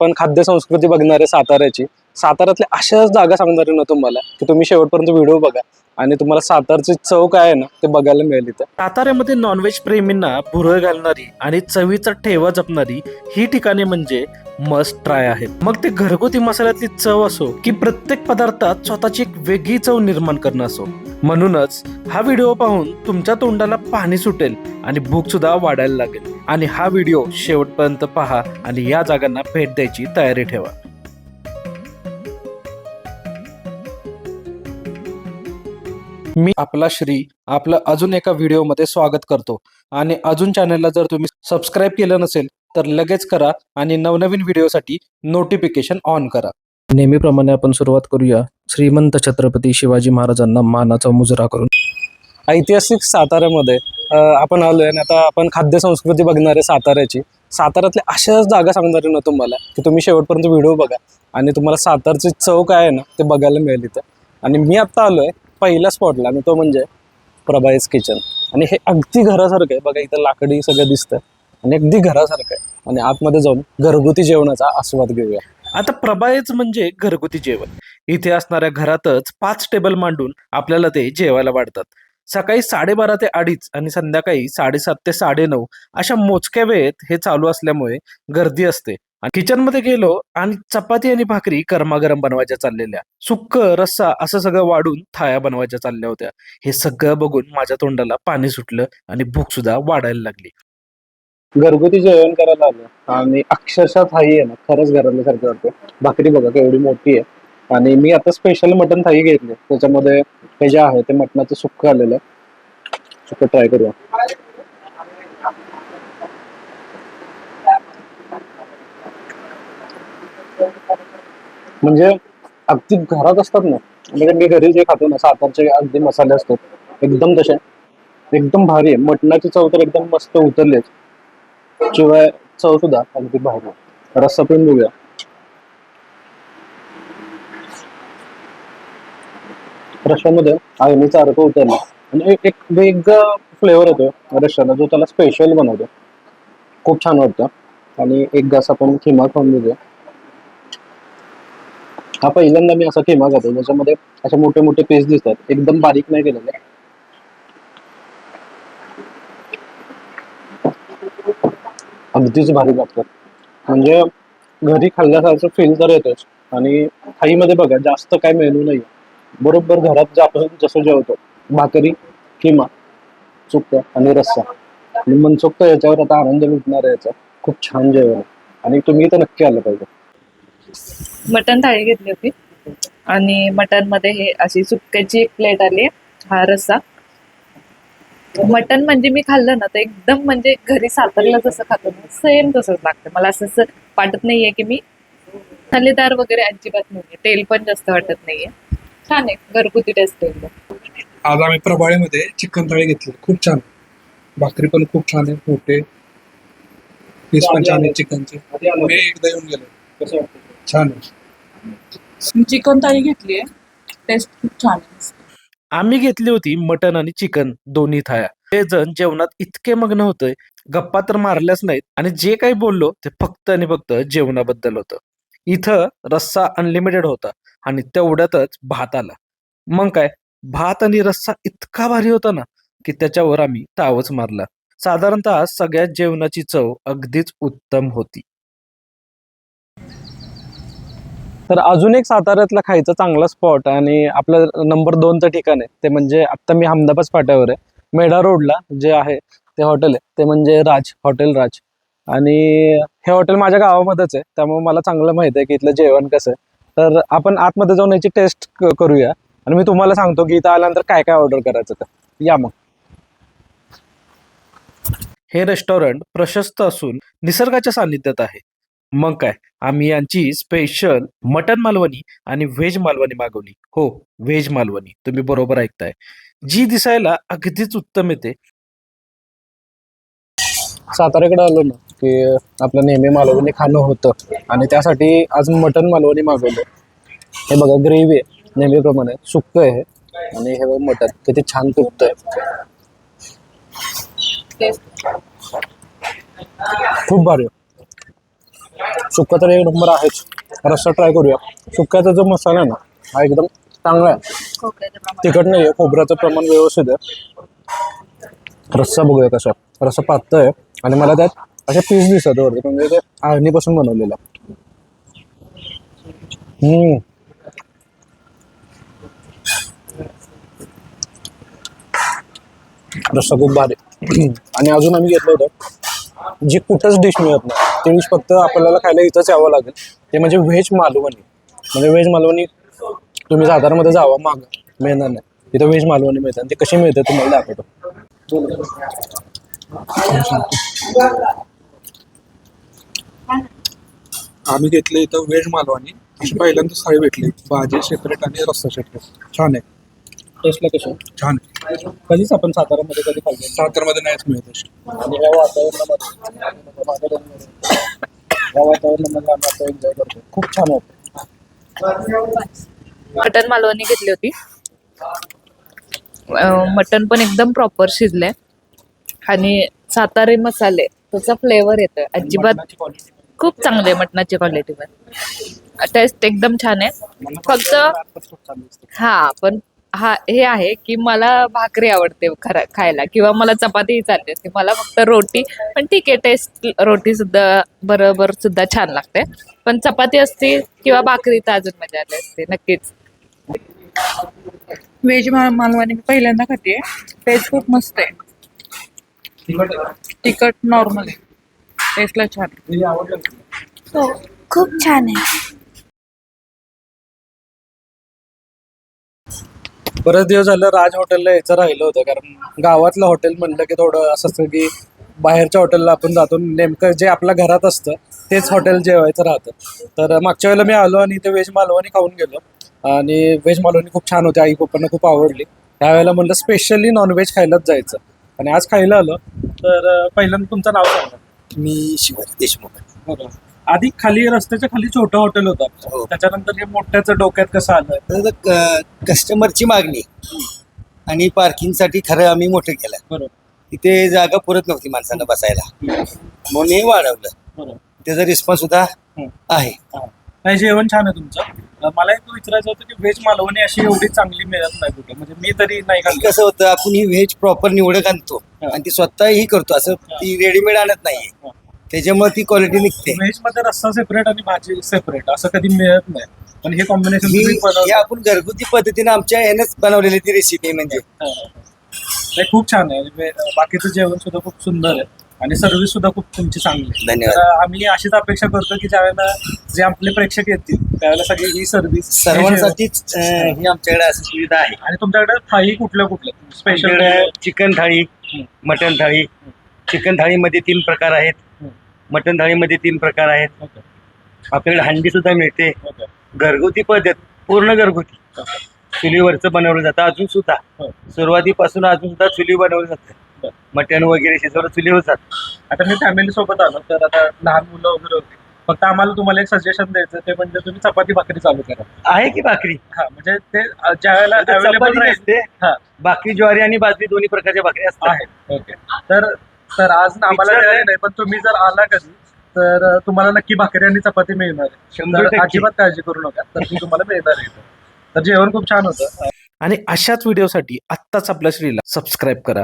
आपण खाद्य संस्कृती बघणार आहे साताऱ्याची. साताऱ्यातल्या अशाच जागा सांगणार आहे ना तुम्हाला की तुम्ही शेवटपर्यंत व्हिडिओ बघा आणि तुम्हाला सातारची चव काय आहे ना ते बघायला मिळेल इथं. साताऱ्यामध्ये नॉनव्हेज प्रेमींना भुरळ घालणारी आणि चवीचा ठेवा जपणारी ही ठिकाणे म्हणजे मस्ट ट्राय आहेत. मग ते घरगुती मसाल्यातली चव असो की प्रत्येक पदार्थात स्वतःची एक वेगळी चव निर्माण करणं असो. म्हणूनच हा व्हिडिओ पाहून तुमच्या तोंडाला पाणी सुटेल आणि भूक सुद्धा वाढायला लागेल. आणि हा व्हिडिओ शेवटपर्यंत पहा आणि या जागांना भेट द्यायची तयारी ठेवा. मी आपला श्री आपलं अजून एका व्हिडिओमध्ये स्वागत करतो. आणि अजून चॅनलला जर तुम्ही सबस्क्राईब केलं नसेल तर लगेच करा आणि नवनवीन व्हिडिओसाठी नोटिफिकेशन ऑन करा. नेहमीप्रमाणे आपण सुरुवात करूया श्रीमंत छत्रपती शिवाजी महाराजांना मानाचा मुजरा करून. ऐतिहासिक साताऱ्यामध्ये आपण आलोय आणि आता आपण खाद्य संस्कृती बघणार आहे साताऱ्याची. साताऱ्यातल्या अशाच जागा सांगणार आहे ना तुम्हाला की तुम्ही शेवटपर्यंत व्हिडिओ बघा आणि तुम्हाला सातारची चव काय आहे ना ते बघायला मिळेल इथं. आणि मी आत्ता आलोय पहिल्या स्पॉटला आणि तो म्हणजे प्रभाईज किचन. आणि हे अगदी घरासारखं आहे बघा, इथं लाकडी सगळं दिसतं आणि अगदी घरासारखं आहे. आणि आतमध्ये जाऊन घरगुती जेवणाचा आस्वाद घेऊया. आता प्रभाएच म्हणजे घरगुती जेवण. इथे असणाऱ्या घरातच 5 टेबल मांडून आपल्याला ते जेवायला वाढतात. सकाळी 12:30 ते 2:30 आणि संध्याकाळी 7:30 ते 9:30 अशा मोजक्या वेळेत हे चालू असल्यामुळे गर्दी असते. किचन मध्ये गेलो आणि चपाती आणि भाकरी गरमागरम बनवायच्या चाललेल्या, सुक्क रस्सा असं सगळं वाढून थाळ्या बनवायच्या चालल्या होत्या. हे सगळं बघून माझ्या तोंडाला पाणी सुटलं आणि भूक सुद्धा वाढायला लागली. घरगुती जेवण करायला आलं आणि अक्षरशः थाळी आहे ना खरंच घरातल्यासारखं वाटतं. भाकरी बघा केवढी मोठी आहे. आणि मी आता स्पेशल मटन थाळी घेतली, त्याच्यामध्ये हे जे आहे ते मटणाचं सुक्क आलेलं आहे. सुक्क ट्राय करूया. म्हणजे अगदी घरात असतात ना, म्हणजे मी घरी जे खातो ना सातारचे अगदी मसाले असतात एकदम तसे, एकदम भारी आहे. मटणाची चव तर एकदम मस्त उतरलीच, शिवाय चव सुद्धा अगदी भारी आहे. रस्सा पिऊन बघूया. रश्श्यामध्ये आळणीचा अर्क उतरला आणि एक वेगळा फ्लेवर येतो रश्श्याला जो त्याला स्पेशल बनवतो. खूप छान वाटतं. आणि एक घास आपण खिमा खाऊन बघूया. हा पहिल्यांदा मी असा खिमा खातो ज्याच्यामध्ये असे मोठे मोठे पीस दिसतात, एकदम बारीक नाही केलेले. अगदीच भारी लागतात. म्हणजे घरी खाल्ल्यासारखं फील तर येतोच. आणि थाळीमध्ये बघा जास्त काय मेनू नाही, बरोबर घरात आपण जसं जेवतो, भाकरी, किमा, सुक्क आणि रस्सा आणि मनसोक्त याच्यावर आता आनंद लुटणार आहे. याचा खूप छान जेवण आहे आणि तुम्ही तर नक्की आलं पाहिजे. मटन थाळी घेतली होती आणि मटन मध्ये हे अशी सुक्याची एक प्लेट आली, हा रस्सा. मटन म्हणजे मी खाल्लं ना तर एकदम म्हणजे घरी सातारला जसं खातो ना सेम तसंच लागतं. मला असं वाटत नाहीये की मी मसालेदार वगैरे अजिबात नाहीये, तेल पण जास्त वाटत नाहीये. छान आहे, घरगुती टेस्ट आहे एकदम. आज आम्ही प्रभाळीमध्ये चिकन थाळी घेतली, खूप छान. भाकरी पण खूप छान आहे, मोठे पीस पण छान आहे चिकनचे. मी एकदा येऊन गेलो, कसं वाटतं? छान आहे. चिकन थाळी घेतली आहे, टेस्ट खूप छान आहे. आम्ही घेतली होती मटन आणि चिकन दोन्ही थाळ्या. ते जण जेवणात इतके मग्न होते, गप्पा तर मारल्याच नाहीत आणि जे काही बोललो ते फक्त आणि फक्त जेवणाबद्दल होतं. इथं रस्सा अनलिमिटेड होता आणि तेवढ्यातच भात आला. मग काय, भात आणि रस्सा इतका भारी होता ना की त्याच्यावर आम्ही तावच मारला. साधारणतः सगळ्यात जेवणाची चव अगदीच उत्तम होती. तर अजून एक साताऱ्यातला खायचा चांगला स्पॉट आणि आपलं नंबर 2चं ठिकाण आहे ते म्हणजे आत्ता मी अहमदाबाद फाट्यावर आहे, मेढा रोडला जे आहे ते हॉटेल आहे ते म्हणजे हॉटेल राज. आणि हे हॉटेल माझ्या गावामध्येच आहे, त्यामुळे मला चांगलं माहिती आहे की इथलं जेवण कसं आहे. तर आपण आतमध्ये जाऊन याची टेस्ट करूया आणि मी तुम्हाला सांगतो की इथं आल्यानंतर काय काय ऑर्डर करायचं. तर या मग. हे रेस्टॉरंट प्रशस्त असून निसर्गाच्या सानिध्यात आहे. मग काय, आम्ही यांची स्पेशल मटन मालवणी आणि व्हेज मालवणी मागवली. हो, व्हेज मालवणी, तुम्ही बरोबर ऐकताय, जी दिसायला अगदीच उत्तम येते. साताऱ्याकडे आलो ना की आपलं नेहमी मालवणी खाणं होतं आणि त्यासाठी आज मटन मालवणी मागवलं. हे बघा ग्रेव्ही आहे नेहमीप्रमाणे, सुक्क आहे हे. आणि हे बघा मटन किती छान तुटतंय, खूप भारी. सुक्का तर एक नंबर आहेच. रस्सा ट्राय करूया. सुक्याचा जो मसाला आहे ना हा एकदम चांगला आहे. खोबऱ्याचं प्रमाण. तिखट नाही आहे, खोबऱ्याचं प्रमाण व्यवस्थित आहे. रस्सा बघूया कसा. रस्सा पातळ आहे आणि मला त्यात असे पीस दिसत वरती, म्हणजे ते आळणीपासून बनवलेलं. रस्सा खूप भारी. आणि अजून आम्ही घेतलं होतं जी कुठंच डिश मिळत नाही, ती डिश फक्त आपल्याला खायला इथंच यावं लागेल. ते म्हणजे व्हेज मालवणी. म्हणजे व्हेज मालवणी तुम्ही सातारामध्ये जावा, माग मिळणार नाही. तिथं व्हेज मालवणी मिळते आणि ते कशी मिळते तुम्हाला दाखवतो. आम्ही घेतले इथं व्हेज मालवणी. अशी पहिल्यांदाच थाळी भेटली. भाजी सेपरेट आणि रस्सा सेपरेट. छान आहे. टेस्टला कशी छान आहे. कधीच आपण सातारामध्ये कधी खाल्ली नाही. सातारमध्ये नाहीच मिळत अशी. आणि या वातावरणामध्ये आम्ही आता एन्जॉय करतो. खूप छान वाटतं. मटन मालवणी घेतली होती. मटन पण एकदम प्रॉपर शिजले आणि सातारी मसाले त्याचा फ्लेवर येतोय अजिबात. खूप चांगले मटणाची क्वालिटी पण. टेस्ट एकदम छान आहे. फक्त पण हे आहे की मला भाकरी आवडते खायला किंवा मला चपातीही चालते असते. मला फक्त रोटी पण ठीक आहे. टेस्ट रोटी सुद्धा बरोबर सुद्धा छान लागते. पण चपाती असते किंवा भाकरी तर अजून मजा आली असते नक्कीच. व्हेज मालवणी मी पहिल्यांदा खाते. टेस्ट खूप मस्त आहे. तिखट नॉर्मल आहे. टेस्टला छान. हो खूप छान आहे. बरेच दिवस झालं राज हॉटेलला यायचं राहिलं होतं, कारण गावातलं हॉटेल म्हणलं की थोडं असं असतं की बाहेरच्या हॉटेलला आपण जातो, नेमकं जे आपल्या घरात असतं तेच हॉटेल जेवायचं राहतं. तर मागच्या वेळेला मी आलो आणि इथे व्हेज मालवणी खाऊन गेलो आणि व्हेज मालवणी खूप छान होती. आई पप्पांना खूप आवडली. त्यावेळेला म्हणलं स्पेशली नॉनव्हेज खायलाच जायचं आणि आज खायला आलो. तर पहिल्यांदा तुमचं नाव सांगा. मी शिवाजी देशमुख. आधी खाली रस्त्याच्या खाली छोटं हॉटेल होतं आपलं. हो. त्याच्यानंतर हे मोठ्याचं डोक्यात कसं आलं? तर कस्टमरची मागणी आणि पार्किंगसाठी खरं आम्ही मोठं केलं. बरोबर तिथे जागा पुरत नव्हती माणसांना बसायला, म्हणून हे वाढवलं. बरोबर. त्याचा रिस्पॉन्स सुद्धा आहे. नाही, जेवण छान आहे तुमचं. मला एक विचारायचं होतं की व्हेज मालवणी अशी एवढी चांगली मिळत नाही कुठे, म्हणजे मी तरी नाही आणि खाल्ली. कसं होतं, आपण ही व्हेज प्रॉपर निवडक आणतो आणि ती स्वतःही करतो, असं ती रेडीमेड आणत नाहीये. त्याच्यामुळे ती क्वालिटी निघते. व्हेज मध्ये रस्सा सेपरेट आणि भाजी सेपरेट असं कधी मिळत नाही, पण हे कॉम्बिनेशन तुम्ही ही बनवलं. आपण घरगुती पद्धतीने आमच्या ह्यानेच बनवलेली ती रेसिपी. म्हणजे ते खूप छान आहे. बाकीचं जेवण सुद्धा खूप सुंदर आहे आणि सर्व्हिस सुद्धा खूप तुमची चांगली आहे. धन्यवाद. तर आम्ही अशीच अपेक्षा करतो की ज्यावेळेला जे आपले प्रेक्षक येतील त्यावेळेला सगळी ही सर्व्हिस सर्वांसाठीच ही आमच्याकडे अशी सुविधा आहे. आणि तुमच्याकडे थाळी कुठल्या स्पेशल? आमच्याकडे चिकन थाळी, मटन थाळी. चिकन थाळीमध्ये 3 प्रकार आहेत. मटन थाळीमध्ये 3 प्रकार आहेत. आपल्याकडे हंडी सुद्धा मिळते. घरगुती पद्धत, पूर्ण घरगुती. चुलीवरचं बनवलं जातं अजून सुद्धा. सुरुवातीपासून अजून सुद्धा चुली बनवलं जातं. मटण वगैरे शिजवलं चुलीवर जातं. आता मी फॅमिली सोबत आलो, तर आता लहान मुलं वगैरे होते. फक्त आम्हाला तुम्हाला एक सजेशन द्यायचं ते म्हणजे तुम्ही चपाती भाकरी चालू करा. आहे की भाकरी? हा, म्हणजे ते ज्या वेळेला चपाती अवेलेबल राहील. नसते. हा, भाकरी ज्वारी आणि बाजरी दोन्ही प्रकारच्या भाकरी असतात. आहे. ओके. तर आज आम्हाला विचार मिळाली नाही, पण तुम्ही जर आला कधी तर तुम्हाला नक्की भाकरी आणि चपाती मिळणार आहे. 100%. तर अजिबात काळजी करू नका, तर ती तुम्हाला मिळणार आहे. तर जेवण खूप छान होतं. आणि अशाच व्हिडिओसाठी आत्ताच आपल्या श्रीला सबस्क्राईब करा.